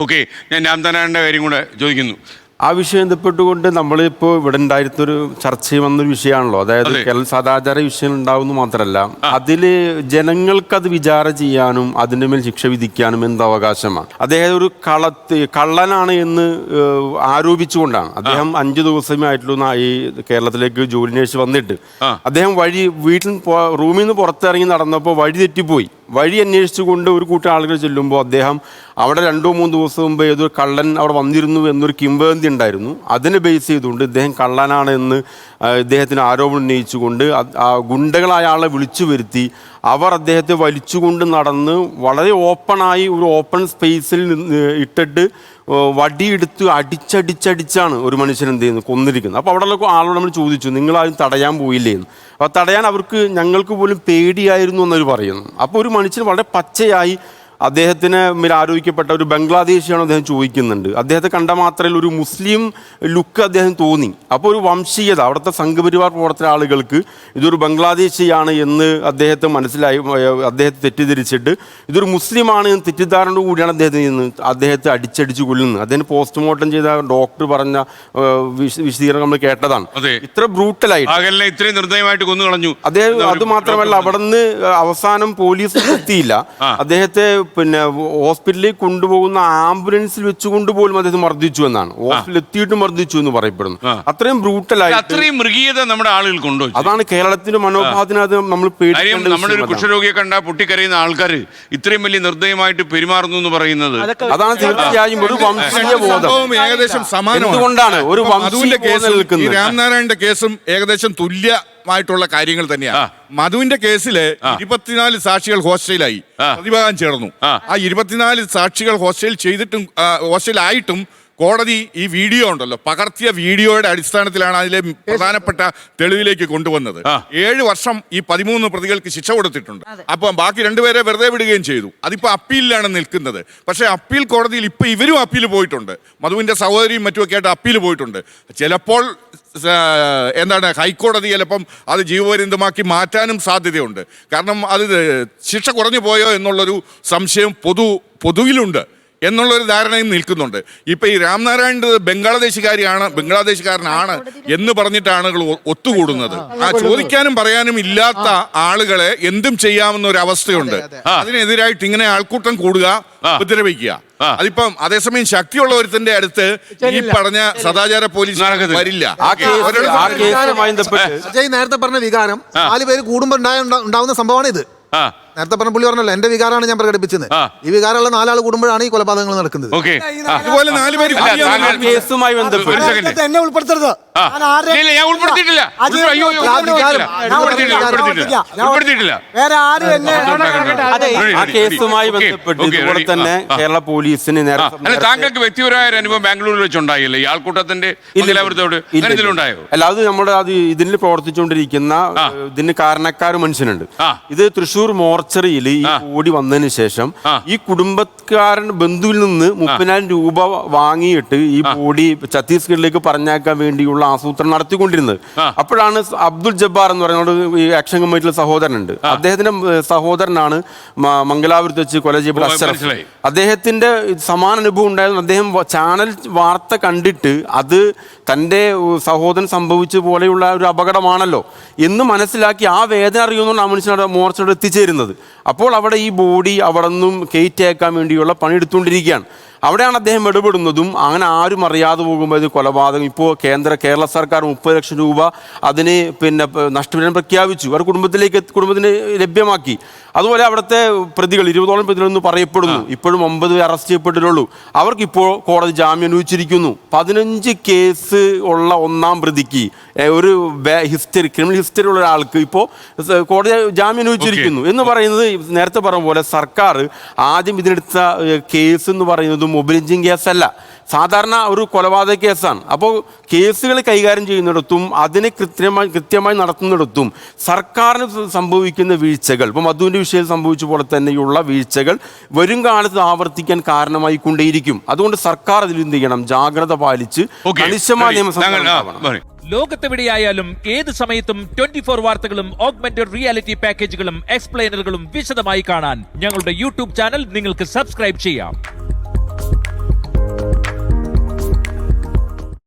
Okay, ഞാൻ രാംനാരായണന്റെ കാര്യം കൂടെ ചോദിക്കുന്നു. ആ വിഷയം ബന്ധപ്പെട്ടുകൊണ്ട് നമ്മളിപ്പോൾ ഇവിടെ ഉണ്ടായിരുന്നൊരു ചർച്ച വന്നൊരു വിഷയമാണല്ലോ. അതായത് കേരള സദാചാര വിഷയം ഉണ്ടാവുന്ന മാത്രമല്ല, അതിൽ ജനങ്ങൾക്കത് വിചാരം ചെയ്യാനും അതിൻ്റെ മേൽ ശിക്ഷ വിധിക്കാനും എന്ത് അവകാശമാണ്. അദ്ദേഹം ഒരു കള്ളനാണ് എന്ന് ആരോപിച്ചുകൊണ്ടാണ്. അദ്ദേഹം 5 ദിവസമേ ആയിട്ടുള്ള ഈ കേരളത്തിലേക്ക് ജോലി അന്വേഷിച്ച് വന്നിട്ട് അദ്ദേഹം റൂമിൽ നിന്ന് പുറത്തിറങ്ങി നടന്നപ്പോൾ വഴി തെറ്റിപ്പോയി. വഴി അന്വേഷിച്ചുകൊണ്ട് ഒരു കൂട്ടം ആളുകൾ ചെല്ലുമ്പോൾ അദ്ദേഹം അവിടെ 2-3 ദിവസം മുമ്പ് ഏതൊരു കള്ളൻ അവിടെ വന്നിരുന്നു എന്നൊരു കിംവദന്തി ഉണ്ടായിരുന്നു. അതിനെ ബേസ് ചെയ്തുകൊണ്ട് ഇദ്ദേഹം കള്ളനാണ് എന്ന് ഇദ്ദേഹത്തിന് ആരോപണം ഉന്നയിച്ചുകൊണ്ട് ഗുണ്ടകളായ ആളെ വിളിച്ചു വരുത്തി അവർ അദ്ദേഹത്തെ വലിച്ചുകൊണ്ട് നടന്ന് വളരെ ഓപ്പണായി ഒരു ഓപ്പൺ സ്പേസിൽ ഇട്ടിട്ട് വടിയെടുത്ത് അടിച്ചടിച്ചാണ് ഒരു മനുഷ്യൻ എന്ത് ചെയ്യുന്നത് കൊന്നിരിക്കുന്നത്. അപ്പോൾ അവിടെയുള്ള ആളോട് നമ്മൾ ചോദിച്ചു, നിങ്ങളാരും തടയാൻ പോയില്ലേ എന്ന്. അപ്പോൾ തടയാൻ ഞങ്ങൾക്ക് പോലും പേടിയായിരുന്നു എന്നവർ പറയുന്നു. അപ്പോൾ ഒരു മനുഷ്യൻ വളരെ പച്ചയായി അദ്ദേഹത്തിന് മേൽ ആരോപിക്കപ്പെട്ട ഒരു ബംഗ്ലാദേശിയാണോ അദ്ദേഹം ചോദിക്കുന്നുണ്ട്. അദ്ദേഹത്തെ കണ്ട മാത്രമല്ല ഒരു മുസ്ലിം ലുക്ക് അദ്ദേഹം തോന്നി. അപ്പോൾ ഒരു വംശീയത അവിടുത്തെ സംഘപരിവാർ പ്രവർത്തന ആളുകൾക്ക് ഇതൊരു ബംഗ്ലാദേശിയാണ് എന്ന് അദ്ദേഹത്തെ മനസ്സിലായി. അദ്ദേഹത്തെ തെറ്റിദ്ധരിച്ചിട്ട് ഇതൊരു മുസ്ലിമാണ് എന്ന് തെറ്റിദ്ധാരണ കൂടിയാണ് അദ്ദേഹത്തെ അടിച്ചടിച്ച് കൊല്ലുന്നത്. അദ്ദേഹം പോസ്റ്റ്മോർട്ടം ചെയ്ത ഡോക്ടർ പറഞ്ഞ വിശദീകരണം നമ്മൾ കേട്ടതാണ്. ഇത്ര ബ്രൂട്ടലായിട്ട് ഇത്രയും നിർദ്ദയമായിട്ട് കൊന്നു കളഞ്ഞു അദ്ദേഹം. അത് മാത്രമല്ല അവിടെ നിന്ന് അവസാനം പോലീസ് എത്തിയില്ല. അദ്ദേഹത്തെ ഹോസ്പിറ്റലിൽ കൊണ്ടുപോകുന്ന ആംബുലൻസിൽ വെച്ചുകൊണ്ട് പോലും അദ്ദേഹം മർദ്ദിച്ചു എന്നാണ്. ഹോസ്പിറ്റലിൽ എത്തിയിട്ട് മർദ്ദിച്ചു എന്ന് പറയപ്പെടുന്നു. അത്രയും ബ്രൂട്ടലായി, അത്രയും മൃഗീയത നമ്മുടെ ആളുകൾ കൊണ്ടുപോയി. അതാണ് കേരളത്തിന്റെ മനോഭാവത്തിനകത്ത് നമ്മൾ പേടിക്കേണ്ട. നമ്മുടെ ഒരു കുഷ്ഠരോഗിയെ കണ്ട പൊട്ടിക്കരയുന്ന ആൾക്കാർ ഇത്രയും വലിയ നിർദ്ദയമായിട്ട് പെരുമാറുന്നു എന്ന് പറയുന്നത് അതാണ് തീർച്ചയായും ഒരു വംശീയ ബോധം. ഏകദേശം സമാനം. എന്തുകൊണ്ടാണ് ഒരു വംശീയ ബോധം നിൽക്കുന്നത്? രാംനാരായണന്റെ കേസും ഏകദേശം തുല്യമായിട്ടുള്ള കാര്യങ്ങൾ തന്നെയാണ്. മധുവിന്റെ കേസില് 24 സാക്ഷികൾ ഹോസ്റ്റലിലായി പ്രതിഭാഗം ചേർന്നു. ആ 24 സാക്ഷികൾ ഹോസ്റ്റലായിട്ടും കോടതി ഈ വീഡിയോ ഉണ്ടല്ലോ, പകർത്തിയ വീഡിയോയുടെ അടിസ്ഥാനത്തിലാണ് അതിലെ പ്രധാനപ്പെട്ട തെളിവിലേക്ക് കൊണ്ടുവന്നത്. 7 വർഷം ഈ 13 പ്രതികൾക്ക് ശിക്ഷ കൊടുത്തിട്ടുണ്ട്. അപ്പൊ ബാക്കി 2 പേരെ വെറുതെ വിടുകയും ചെയ്തു. അതിപ്പോ അപ്പീലിലാണ് നിൽക്കുന്നത്. പക്ഷെ അപ്പീൽ കോടതിയിൽ ഇപ്പൊ ഇവരും അപ്പീൽ പോയിട്ടുണ്ട്. മധുവിന്റെ സഹോദരിയും മറ്റുമൊക്കെ ആയിട്ട് അപ്പീൽ പോയിട്ടുണ്ട്. ചിലപ്പോൾ ഹൈക്കോടതി ചിലപ്പം അത് ജീവപര്യന്തമാക്കി മാറ്റാനും സാധ്യതയുണ്ട്. കാരണം അത് ശിക്ഷ കുറഞ്ഞു പോയോ എന്നുള്ളൊരു സംശയം പൊതുവിലുണ്ട് എന്നുള്ളൊരു ധാരണയും നിൽക്കുന്നുണ്ട്. ഇപ്പൊ ഈ രാംനാരായണൻ ബംഗ്ലാദേശുകാരനാണ് എന്ന് പറഞ്ഞിട്ടാണ് ആളുകൾ ഒത്തുകൂടുന്നത്. ചോദിക്കാനും പറയാനും ഇല്ലാത്ത ആളുകളെ എന്തും ചെയ്യാവുന്ന ഒരു അവസ്ഥയുണ്ട്. അതിനെതിരായിട്ട് ഇങ്ങനെ ആൾക്കൂട്ടം കൂടുക, ഉപദ്രവിക്കുക. അതിപ്പം അതേസമയം ശക്തിയുള്ള ഒരുത്തിന്റെ അടുത്ത് ഈ പറഞ്ഞ സദാചാര പോലീസ് വരില്ല. നേരത്തെ പറഞ്ഞ വികാരം 4 പേര് കൂടുമ്പോ ഉണ്ടാവുന്ന സംഭവമാണ് ഇത്. നേരത്തെ പറഞ്ഞ പുള്ളി പറഞ്ഞല്ലോ, എന്റെ വികാരമാണ് ഞാൻ പ്രകടിപ്പിച്ചത്. ഈ വികാരമുള്ള 4 ആൾ കൂടുമ്പോഴാണ് ഈ കൊലപാതകങ്ങൾ നടക്കുന്നത്. അതുപോലെ 4 പേര് കേസുമായി ബന്ധപ്പെട്ട് എന്നെ ഉൾപ്പെടുത്തരുത്. വേറെ ആരും എന്നെ ആ കേസുമായി ബന്ധപ്പെട്ട് ഇതുപോലെ തന്നെ കേരള പോലീസിന് താങ്കൾക്ക് വ്യക്തിപരമായ ഒരു അനുഭവം ബാംഗ്ലൂരിൽ വെച്ചുണ്ടായില്ലേ ഈ ആൾക്കൂട്ടത്തിന്റെ? അല്ല, അത് ഇതിൽ പ്രവർത്തിച്ചുകൊണ്ടിരിക്കുന്ന ഇതിന് കാരണക്കാർ മനുഷ്യനുണ്ട്. ഇത് തൃശ്ശൂർ മോർച്ചറിയിൽ ഈ ഓടി വന്നതിന് ശേഷം ഈ കുടുംബക്കാരൻ ബന്ധുവിൽ നിന്ന് 30,000 രൂപ വാങ്ങിയിട്ട് ഈ ബോഡി ഛത്തീസ്ഗഡിലേക്ക് പറഞ്ഞേക്കാൻ വേണ്ടിയുള്ള ആസൂത്രണം നടത്തിക്കൊണ്ടിരുന്നത്. അപ്പോഴാണ് അബ്ദുൽ ജബ്ബാർ എന്ന് പറയുന്ന ഈ ആക്ഷൻ കമ്മിറ്റിയിലെ സഹോദരനുണ്ട്. അദ്ദേഹത്തിന്റെ സഹോദരനാണ് മംഗലാപുരത്ത് വെച്ച് കൊല ചെയ്യപ്പെട്ട അഷ്റഫ്. അദ്ദേഹത്തിന്റെ സമാന അനുഭവം ഉണ്ടായിരുന്നു. അദ്ദേഹം ചാനൽ വാർത്ത കണ്ടിട്ട് അത് തൻ്റെ സഹോദരൻ സംഭവിച്ച പോലെയുള്ള ഒരു അപകടമാണല്ലോ എന്ന് മനസ്സിലാക്കി ആ വേദന അറിയുന്നതുകൊണ്ട് ആ മനുഷ്യനോട് മോർച്ചയോട് എത്തിച്ചേരുന്നത്. അപ്പോൾ അവിടെ ഈ ബോഡി അവിടെ നിന്നും കയറ്റേക്കാൻ വേണ്ടിയുള്ള പണിയെടുത്തുകൊണ്ടിരിക്കുകയാണ്. അവിടെയാണ് അദ്ദേഹം ഇടപെടുന്നതും. അങ്ങനെ ആരും അറിയാതെ പോകുമ്പോൾ ഇത് കൊലപാതകം. ഇപ്പോൾ കേരള സർക്കാർ 30 ലക്ഷം രൂപ അതിന് നഷ്ടപരിഹാരം പ്രഖ്യാപിച്ചു. അവർ കുടുംബത്തിന് ലഭ്യമാക്കി. അതുപോലെ അവിടുത്തെ പ്രതികൾ 20ഓളം പ്രതികളെന്ന് പറയപ്പെടുന്നു. ഇപ്പോഴും 9 അറസ്റ്റ് ചെയ്യപ്പെട്ടിട്ടുള്ളൂ. അവർക്കിപ്പോൾ കോടതി ജാമ്യം അനുവദിച്ചിരിക്കുന്നു. 15 കേസ് ഉള്ള 1-ാം പ്രതിക്ക് ഒരു ക്രിമിനൽ ഹിസ്റ്ററി ഉള്ള ഒരാൾക്ക് ഇപ്പോൾ കോടതി ജാമ്യം അനുവദിച്ചിരിക്കുന്നു എന്ന് പറയുന്നത് നേരത്തെ പറഞ്ഞ പോലെ സർക്കാർ ആദ്യം ഇതിനെടുത്ത കേസ് എന്ന് പറയുന്നത് മൊബിലിഞ്ചിങ് കേസല്ല, സാധാരണ ഒരു കൊലപാതക കേസാണ്. അപ്പോൾ കേസുകൾ കൈകാര്യം ചെയ്യുന്നിടത്തും അതിനെ കൃത്യമായി നടത്തുന്നിടത്തും സർക്കാരിന് സംഭവിക്കുന്ന വീഴ്ചകൾ, ഇപ്പോൾ മധുവിൻ്റെ വിഷയത്തിൽ സംഭവിച്ച പോലെ തന്നെയുള്ള വീഴ്ചകൾ വരും കാലത്ത് ആവർത്തിക്കാൻ കാരണമായി കൊണ്ടേയിരിക്കും. അതുകൊണ്ട് സർക്കാർ അതിൽ എന്ത് ചെയ്യണം, ജാഗ്രത പാലിച്ച് കണിശമായ നിയമസഭ. ലോകത്തെവിടെയായാലും ഏത് സമയത്തും 24 വാർത്തകളും ഓഗ്മെന്റഡ് റിയാലിറ്റി പാക്കേജുകളും എക്സ്പ്ലെയിനറുകളും വിശദമായി കാണാൻ ഞങ്ങളുടെ യൂട്യൂബ് ചാനൽ നിങ്ങൾക്ക് സബ്സ്ക്രൈബ് ചെയ്യാം.